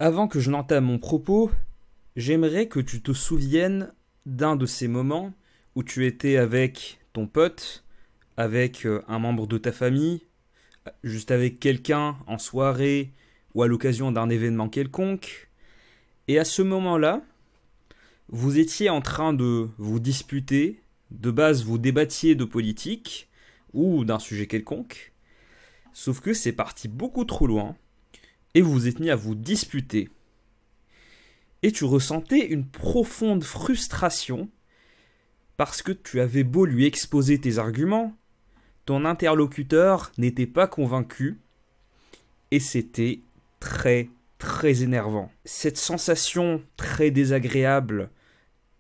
Avant que je n'entame mon propos, j'aimerais que tu te souviennes d'un de ces moments où tu étais avec ton pote, avec un membre de ta famille, juste avec quelqu'un en soirée ou à l'occasion d'un événement quelconque, et à ce moment-là, vous étiez en train de vous disputer, de base vous débattiez de politique ou d'un sujet quelconque, sauf que c'est parti beaucoup trop loin, et vous vous êtes mis à vous disputer. Et tu ressentais une profonde frustration parce que tu avais beau lui exposer tes arguments, ton interlocuteur n'était pas convaincu et c'était très énervant. Cette sensation très désagréable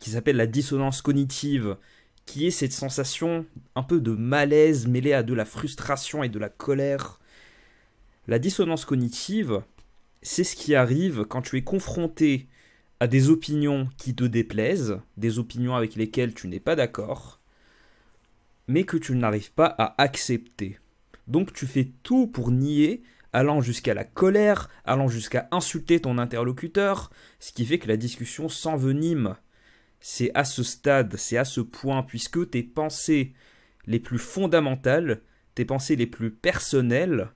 qui s'appelle la dissonance cognitive, qui est cette sensation un peu de malaise mêlée à de la frustration et de la colère. La dissonance cognitive, c'est ce qui arrive quand tu es confronté à des opinions qui te déplaisent, des opinions avec lesquelles tu n'es pas d'accord, mais que tu n'arrives pas à accepter. Donc tu fais tout pour nier, allant jusqu'à la colère, allant jusqu'à insulter ton interlocuteur, ce qui fait que la discussion s'envenime. C'est à ce stade, c'est à ce point, puisque tes pensées les plus fondamentales, tes pensées les plus personnelles,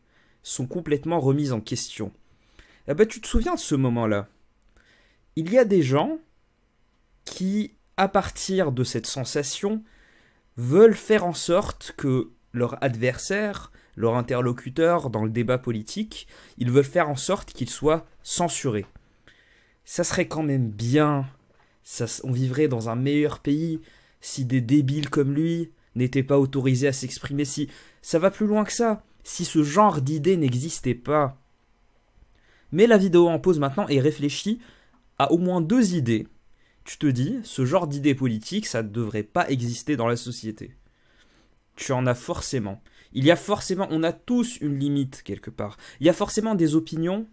sont complètement remises en question. Eh ben, tu te souviens de ce moment-là? Il y a des gens qui, à partir de cette sensation, veulent faire en sorte que leur adversaire, leur interlocuteur dans le débat politique, ils veulent faire en sorte qu'il soit censuré. Ça serait quand même bien, on vivrait dans un meilleur pays si des débiles comme lui n'étaient pas autorisés à s'exprimer, si ça va plus loin que ça, si ce genre d'idée n'existait pas. Mais la vidéo en pause maintenant et réfléchis à au moins deux idées. Tu te dis, ce genre d'idée politique, ça ne devrait pas exister dans la société. Tu en as forcément. Il y a forcément, on a tous une limite quelque part. Il y a forcément des opinions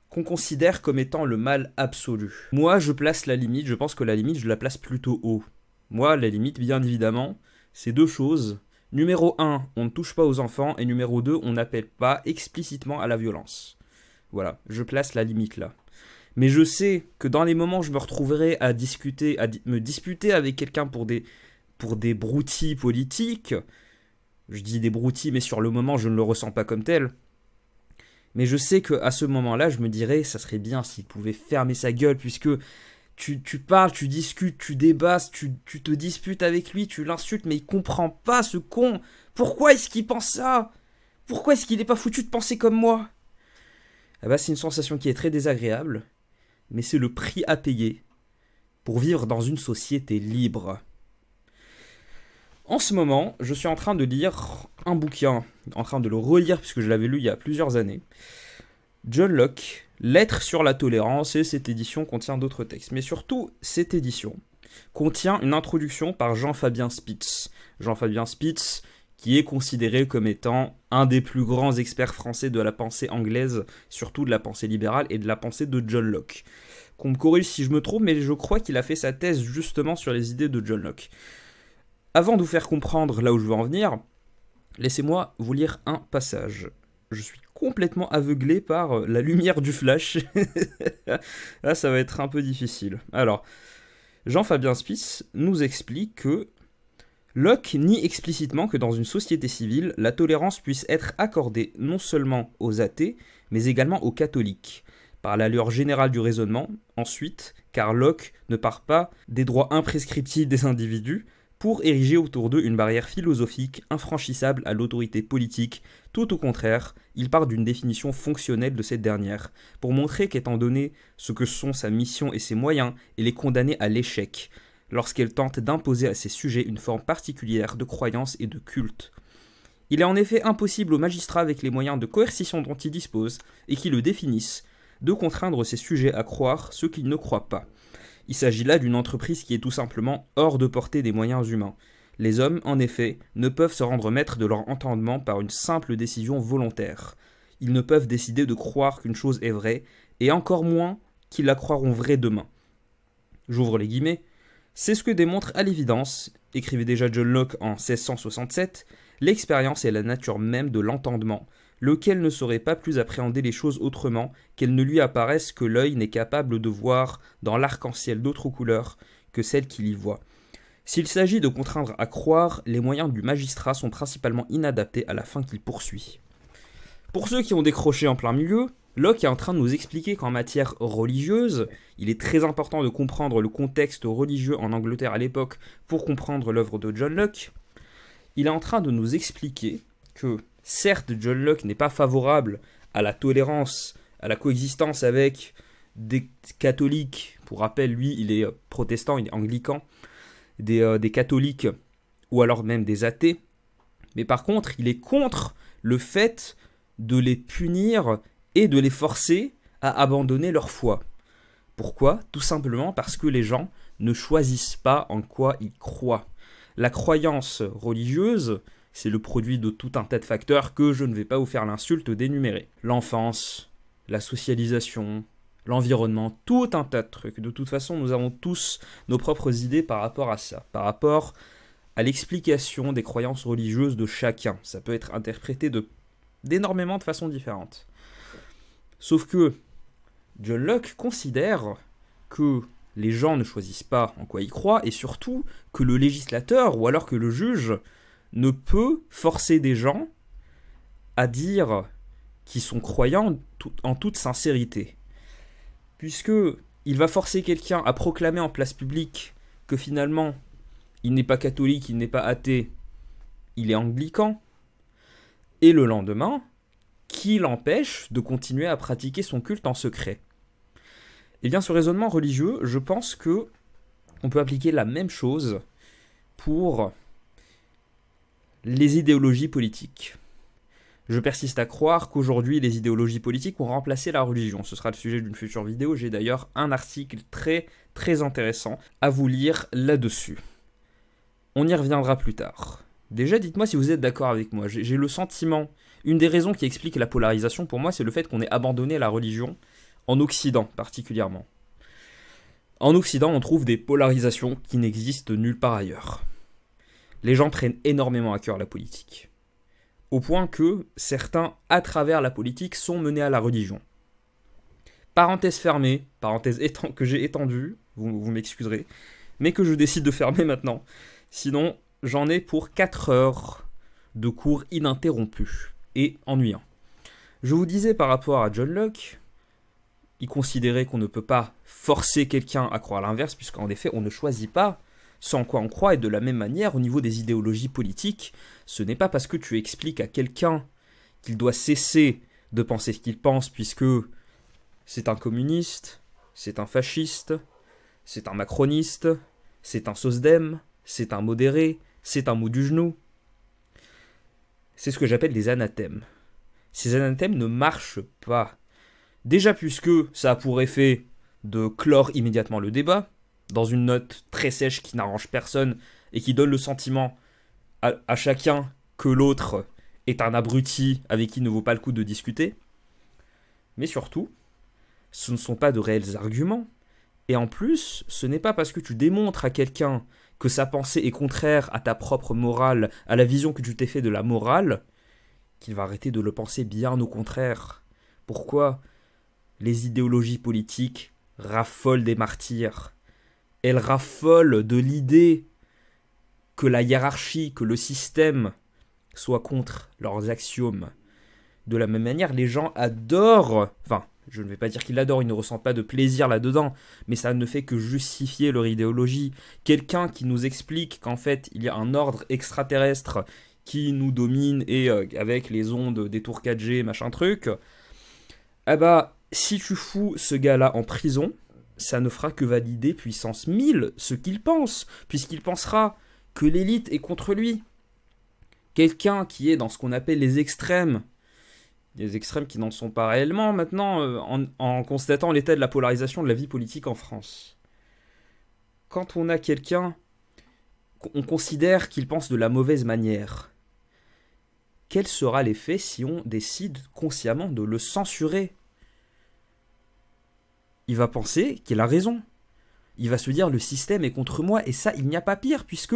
qu'on considère comme étant le mal absolu. Moi, je place la limite, je pense que la limite, je la place plutôt haut. Moi, la limite, bien évidemment, c'est deux choses. Numéro 1, on ne touche pas aux enfants, et numéro 2, on n'appelle pas explicitement à la violence. Voilà, je place la limite là. Mais je sais que dans les moments où je me retrouverai à discuter, me disputer avec quelqu'un pour des broutilles politiques, je dis des broutilles, mais sur le moment, je ne le ressens pas comme tel. Mais je sais qu'à ce moment-là, je me dirais, ça serait bien s'il pouvait fermer sa gueule, puisque tu parles, tu discutes, tu débats, tu te disputes avec lui, tu l'insultes, mais il comprend pas ce con. Pourquoi est-ce qu'il pense ça? Pourquoi est-ce qu'il n'est pas foutu de penser comme moi? Ah bah, c'est une sensation qui est très désagréable, mais c'est le prix à payer pour vivre dans une société libre. En ce moment, je suis en train de lire un bouquin, en train de le relire puisque je l'avais lu il y a plusieurs années. John Locke, Lettres sur la tolérance, et cette édition contient d'autres textes. Mais surtout, cette édition contient une introduction par Jean-Fabien Spitz. Jean-Fabien Spitz, qui est considéré comme étant un des plus grands experts français de la pensée anglaise, surtout de la pensée libérale et de la pensée de John Locke. Qu'on me corrige si je me trompe, mais je crois qu'il a fait sa thèse justement sur les idées de John Locke. Avant de vous faire comprendre là où je veux en venir, laissez-moi vous lire un passage. Je suis complètement aveuglé par la lumière du flash. Là, ça va être un peu difficile. Alors, Jean-Fabien Spitz nous explique que Locke nie explicitement que dans une société civile, la tolérance puisse être accordée non seulement aux athées, mais également aux catholiques. Par l'allure générale du raisonnement, ensuite, car Locke ne part pas des droits imprescriptibles des individus, pour ériger autour d'eux une barrière philosophique infranchissable à l'autorité politique. Tout au contraire, il part d'une définition fonctionnelle de cette dernière, pour montrer qu'étant donné ce que sont sa mission et ses moyens, elle est condamnée à l'échec, lorsqu'elle tente d'imposer à ses sujets une forme particulière de croyance et de culte. Il est en effet impossible aux magistrats avec les moyens de coercition dont ils disposent, et qui le définissent, de contraindre ses sujets à croire ce qu'ils ne croient pas. Il s'agit là d'une entreprise qui est tout simplement hors de portée des moyens humains. Les hommes, en effet, ne peuvent se rendre maîtres de leur entendement par une simple décision volontaire. Ils ne peuvent décider de croire qu'une chose est vraie, et encore moins qu'ils la croiront vraie demain. J'ouvre les guillemets. C'est ce que démontre à l'évidence, écrivait déjà John Locke en 1667, l'expérience est la nature même de l'entendement, lequel ne saurait pas plus appréhender les choses autrement qu'elles ne lui apparaissent que l'œil n'est capable de voir dans l'arc-en-ciel d'autres couleurs que celles qu'il y voit. S'il s'agit de contraindre à croire, les moyens du magistrat sont principalement inadaptés à la fin qu'il poursuit. Pour ceux qui ont décroché en plein milieu, Locke est en train de nous expliquer qu'en matière religieuse, il est très important de comprendre le contexte religieux en Angleterre à l'époque pour comprendre l'œuvre de John Locke. Il est en train de nous expliquer que, certes, John Locke n'est pas favorable à la tolérance, à la coexistence avec des catholiques. Pour rappel, lui, il est protestant, il est anglican, des catholiques ou alors même des athées. Mais par contre, il est contre le fait de les punir et de les forcer à abandonner leur foi. Pourquoi ? Tout simplement parce que les gens ne choisissent pas en quoi ils croient. La croyance religieuse, c'est le produit de tout un tas de facteurs que je ne vais pas vous faire l'insulte d'énumérer. L'enfance, la socialisation, l'environnement, tout un tas de trucs. De toute façon, nous avons tous nos propres idées par rapport à ça, par rapport à l'explication des croyances religieuses de chacun. Ça peut être interprété d'énormément de façons différentes. Sauf que John Locke considère que les gens ne choisissent pas en quoi ils croient et surtout que le législateur ou alors que le juge ne peut forcer des gens à dire qu'ils sont croyants en toute sincérité. Puisque il va forcer quelqu'un à proclamer en place publique que finalement il n'est pas catholique, il n'est pas athée, il est anglican, et le lendemain, qui l'empêche de continuer à pratiquer son culte en secret. Et bien ce raisonnement religieux, je pense que on peut appliquer la même chose pour les idéologies politiques. Je persiste à croire qu'aujourd'hui les idéologies politiques ont remplacé la religion. Ce sera le sujet d'une future vidéo. J'ai d'ailleurs un article très très intéressant à vous lire là-dessus. On y reviendra plus tard. Déjà, dites-moi si vous êtes d'accord avec moi. J'ai le sentiment, une des raisons qui explique la polarisation pour moi, c'est le fait qu'on ait abandonné la religion, en Occident particulièrement. En Occident, on trouve des polarisations qui n'existent nulle part ailleurs. Les gens prennent énormément à cœur la politique. Au point que certains, à travers la politique, sont menés à la religion. Parenthèse fermée, parenthèse que j'ai étendue, vous m'excuserez, mais que je décide de fermer maintenant. Sinon, j'en ai pour 4 heures de cours ininterrompus et ennuyants. Je vous disais par rapport à John Locke, il considérait qu'on ne peut pas forcer quelqu'un à croire l'inverse, puisqu'en effet, on ne choisit pas ce en quoi on croit, et de la même manière, au niveau des idéologies politiques, ce n'est pas parce que tu expliques à quelqu'un qu'il doit cesser de penser ce qu'il pense, puisque c'est un communiste, c'est un fasciste, c'est un macroniste, c'est un sosdem, c'est un modéré, c'est un mot du genou. C'est ce que j'appelle des anathèmes. Ces anathèmes ne marchent pas. Déjà puisque ça a pour effet de clore immédiatement le débat, dans une note très sèche qui n'arrange personne et qui donne le sentiment à chacun que l'autre est un abruti avec qui il ne vaut pas le coup de discuter. Mais surtout, ce ne sont pas de réels arguments. Et en plus, ce n'est pas parce que tu démontres à quelqu'un que sa pensée est contraire à ta propre morale, à la vision que tu t'es fait de la morale, qu'il va arrêter de le penser, bien au contraire. Pourquoi les idéologies politiques raffolent des martyrs? Elles raffolent de l'idée que la hiérarchie, que le système soit contre leurs axiomes. De la même manière, les gens adorent, enfin, je ne vais pas dire qu'ils l'adorent, ils ne ressentent pas de plaisir là-dedans, mais ça ne fait que justifier leur idéologie. Quelqu'un qui nous explique qu'en fait, il y a un ordre extraterrestre qui nous domine et avec les ondes des tours 4G, machin truc, eh bah, si tu fous ce gars-là en prison, ça ne fera que valider puissance 1000 ce qu'il pense, puisqu'il pensera que l'élite est contre lui. Quelqu'un qui est dans ce qu'on appelle les extrêmes qui n'en sont pas réellement maintenant, en constatant l'état de la polarisation de la vie politique en France. Quand on a quelqu'un, on considère qu'il pense de la mauvaise manière. Quel sera l'effet si on décide consciemment de le censurer ? Il va penser qu'il a raison. Il va se dire le système est contre moi, et ça, il n'y a pas pire, puisque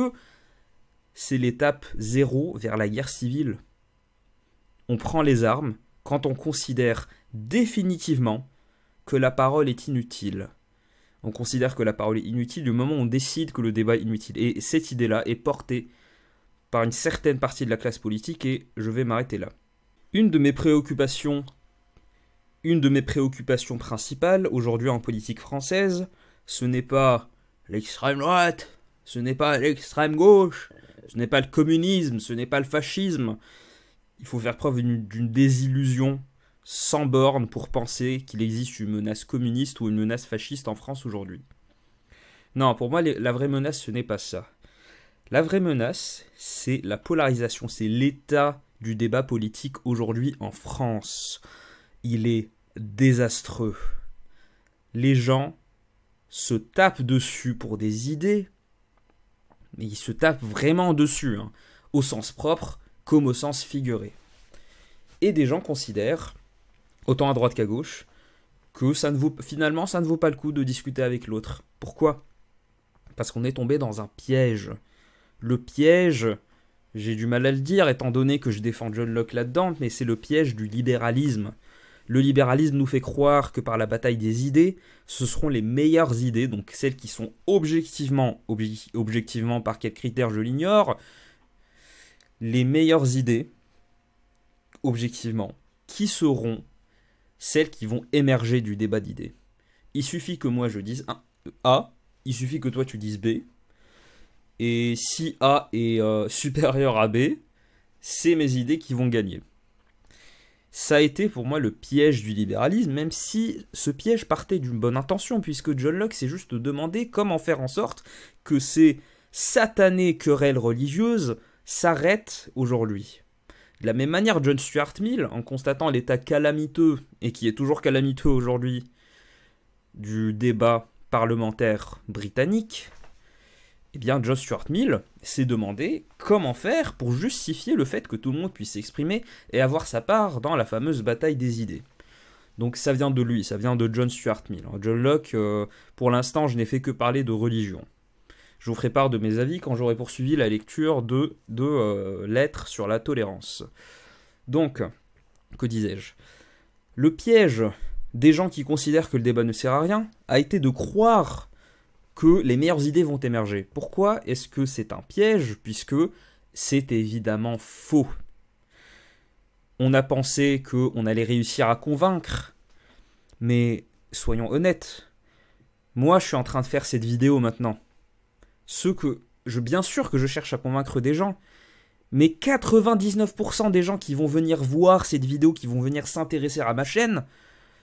c'est l'étape 0 vers la guerre civile. on prend les armes quand on considère définitivement que la parole est inutile. On considère que la parole est inutile du moment où on décide que le débat est inutile. Et cette idée-là est portée par une certaine partie de la classe politique et je vais m'arrêter là. Une de mes préoccupations principales aujourd'hui en politique française, ce n'est pas l'extrême droite, ce n'est pas l'extrême gauche, ce n'est pas le communisme, ce n'est pas le fascisme. Il faut faire preuve d'une désillusion sans borne pour penser qu'il existe une menace communiste ou une menace fasciste en France aujourd'hui. Non, pour moi, la vraie menace, ce n'est pas ça. La vraie menace, c'est la polarisation, c'est l'état du débat politique aujourd'hui en France. Il est désastreux. Les gens se tapent dessus pour des idées, mais ils se tapent vraiment dessus, hein, au sens propre comme au sens figuré. Et des gens considèrent, autant à droite qu'à gauche, que finalement ça ne vaut pas le coup de discuter avec l'autre. Pourquoi ? Parce qu'on est tombé dans un piège. Le piège, j'ai du mal à le dire étant donné que je défends John Locke là-dedans, mais c'est le piège du libéralisme. Le libéralisme nous fait croire que par la bataille des idées, ce seront les meilleures idées, donc celles qui sont objectivement par quels critères je l'ignore, les meilleures idées, objectivement, qui seront celles qui vont émerger du débat d'idées. Il suffit que moi je dise A, il suffit que toi tu dises B, et si A est supérieur à B, c'est mes idées qui vont gagner. Ça a été pour moi le piège du libéralisme, même si ce piège partait d'une bonne intention, puisque John Locke s'est juste demandé comment faire en sorte que ces satanées querelles religieuses s'arrêtent aujourd'hui. De la même manière, John Stuart Mill, en constatant l'état calamiteux, et qui est toujours calamiteux aujourd'hui, du débat parlementaire britannique, eh bien, John Stuart Mill s'est demandé comment faire pour justifier le fait que tout le monde puisse s'exprimer et avoir sa part dans la fameuse bataille des idées. Donc ça vient de lui, ça vient de John Stuart Mill. John Locke, pour l'instant, je n'ai fait que parler de religion. Je vous ferai part de mes avis quand j'aurai poursuivi la lecture de lettres sur la tolérance. Donc, que disais-je ? Le piège des gens qui considèrent que le débat ne sert à rien a été de croire que les meilleures idées vont émerger. Pourquoi est-ce que c'est un piège ? Puisque c'est évidemment faux. On a pensé qu'on allait réussir à convaincre, mais soyons honnêtes. Moi, je suis en train de faire cette vidéo maintenant. Bien sûr que je cherche à convaincre des gens, mais 99% des gens qui vont venir voir cette vidéo, qui vont venir s'intéresser à ma chaîne,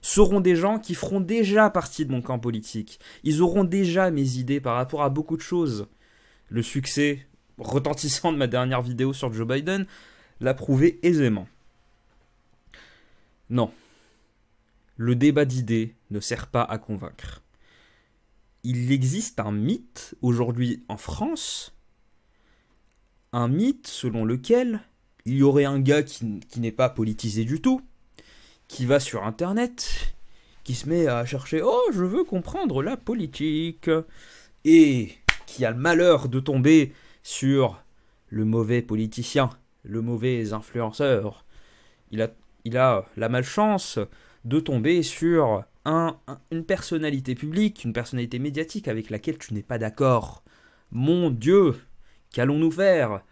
seront des gens qui feront déjà partie de mon camp politique. Ils auront déjà mes idées par rapport à beaucoup de choses. Le succès retentissant de ma dernière vidéo sur Joe Biden l'a prouvé aisément. Non. Le débat d'idées ne sert pas à convaincre. Il existe un mythe aujourd'hui en France, un mythe selon lequel il y aurait un gars qui n'est pas politisé du tout, qui va sur internet, qui se met à chercher « Oh, je veux comprendre la politique !» et qui a le malheur de tomber sur le mauvais politicien, le mauvais influenceur. Il a la malchance de tomber sur une personnalité publique, une personnalité médiatique avec laquelle tu n'es pas d'accord. Mon Dieu, qu'allons-nous faire ?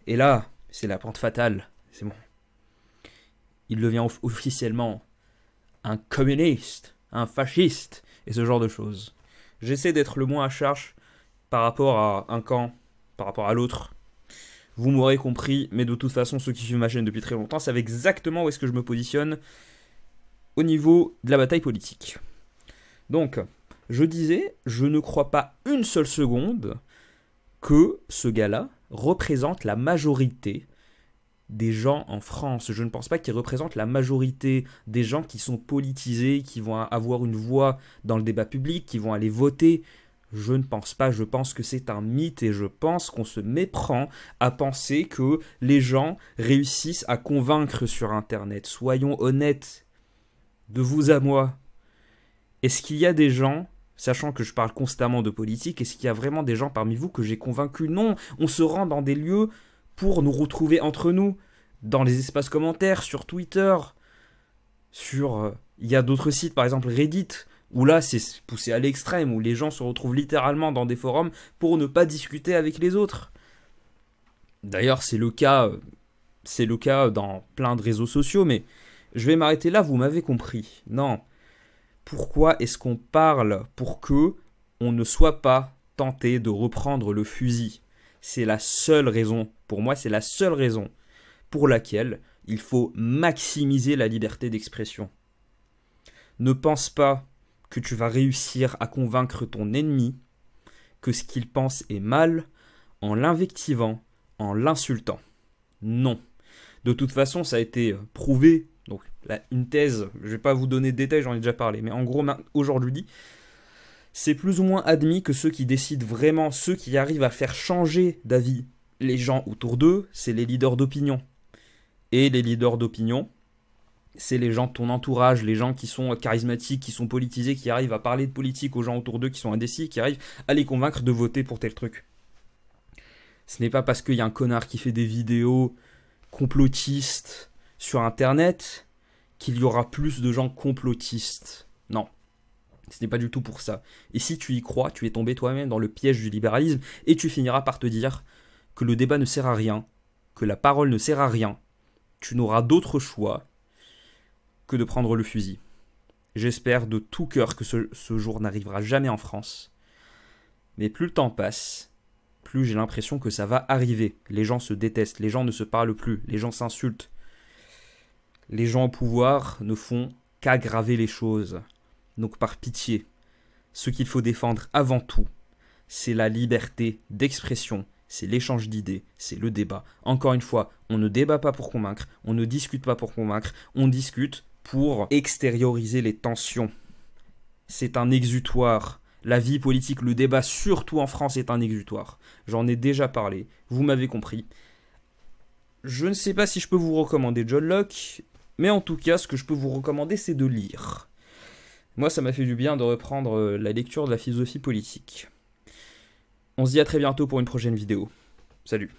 Et là, c'est la pente fatale, c'est bon. Il devient officiellement un communiste, un fasciste, et ce genre de choses. J'essaie d'être le moins à charge par rapport à un camp, par rapport à l'autre. Vous m'aurez compris, mais de toute façon, ceux qui suivent ma chaîne depuis très longtemps savent exactement où est-ce que je me positionne au niveau de la bataille politique. Donc, je disais, je ne crois pas une seule seconde que ce gars-là représente la majorité des gens en France. Je ne pense pas qu'il représente la majorité des gens qui sont politisés, qui vont avoir une voix dans le débat public, qui vont aller voter. Je ne pense pas, je pense que c'est un mythe et je pense qu'on se méprend à penser que les gens réussissent à convaincre sur Internet. Soyons honnêtes, de vous à moi. Est-ce qu'il y a des gens, sachant que je parle constamment de politique, est-ce qu'il y a vraiment des gens parmi vous que j'ai convaincus ? Non, on se rend dans des lieux pour nous retrouver entre nous. dans les espaces commentaires, sur Twitter, il y a d'autres sites, par exemple Reddit, où là c'est poussé à l'extrême, où les gens se retrouvent littéralement dans des forums pour ne pas discuter avec les autres. D'ailleurs, c'est le cas dans plein de réseaux sociaux, mais je vais m'arrêter là, vous m'avez compris. Non. Pourquoi est-ce qu'on parle pour que on ne soit pas tenté de reprendre le fusil? C'est la seule raison, pour moi, c'est la seule raison pour laquelle il faut maximiser la liberté d'expression. Ne pense pas que tu vas réussir à convaincre ton ennemi que ce qu'il pense est mal en l'invectivant, en l'insultant. Non. De toute façon, ça a été prouvé. Donc, une thèse, je ne vais pas vous donner de détails, j'en ai déjà parlé. Mais en gros, aujourd'hui, c'est plus ou moins admis que ceux qui décident vraiment, ceux qui arrivent à faire changer d'avis les gens autour d'eux, c'est les leaders d'opinion. Et les leaders d'opinion, c'est les gens de ton entourage, les gens qui sont charismatiques, qui sont politisés, qui arrivent à parler de politique aux gens autour d'eux, qui sont indécis, qui arrivent à les convaincre de voter pour tel truc. Ce n'est pas parce qu'il y a un connard qui fait des vidéos complotistes sur Internet qu'il y aura plus de gens complotistes. Non. Ce n'est pas du tout pour ça. Et si tu y crois, tu es tombé toi-même dans le piège du libéralisme et tu finiras par te dire que le débat ne sert à rien, que la parole ne sert à rien. Tu n'auras d'autre choix que de prendre le fusil. J'espère de tout cœur que ce jour n'arrivera jamais en France. Mais plus le temps passe, plus j'ai l'impression que ça va arriver. Les gens se détestent, les gens ne se parlent plus, les gens s'insultent. Les gens au pouvoir ne font qu'aggraver les choses. Donc par pitié, ce qu'il faut défendre avant tout, c'est la liberté d'expression, c'est l'échange d'idées, c'est le débat. Encore une fois, on ne débat pas pour convaincre, on ne discute pas pour convaincre, on discute pour extérioriser les tensions. C'est un exutoire. La vie politique, le débat, surtout en France, est un exutoire. J'en ai déjà parlé, vous m'avez compris. Je ne sais pas si je peux vous recommander John Locke, mais en tout cas, ce que je peux vous recommander, c'est de lire. Moi, ça m'a fait du bien de reprendre la lecture de la philosophie politique. On se dit à très bientôt pour une prochaine vidéo. Salut.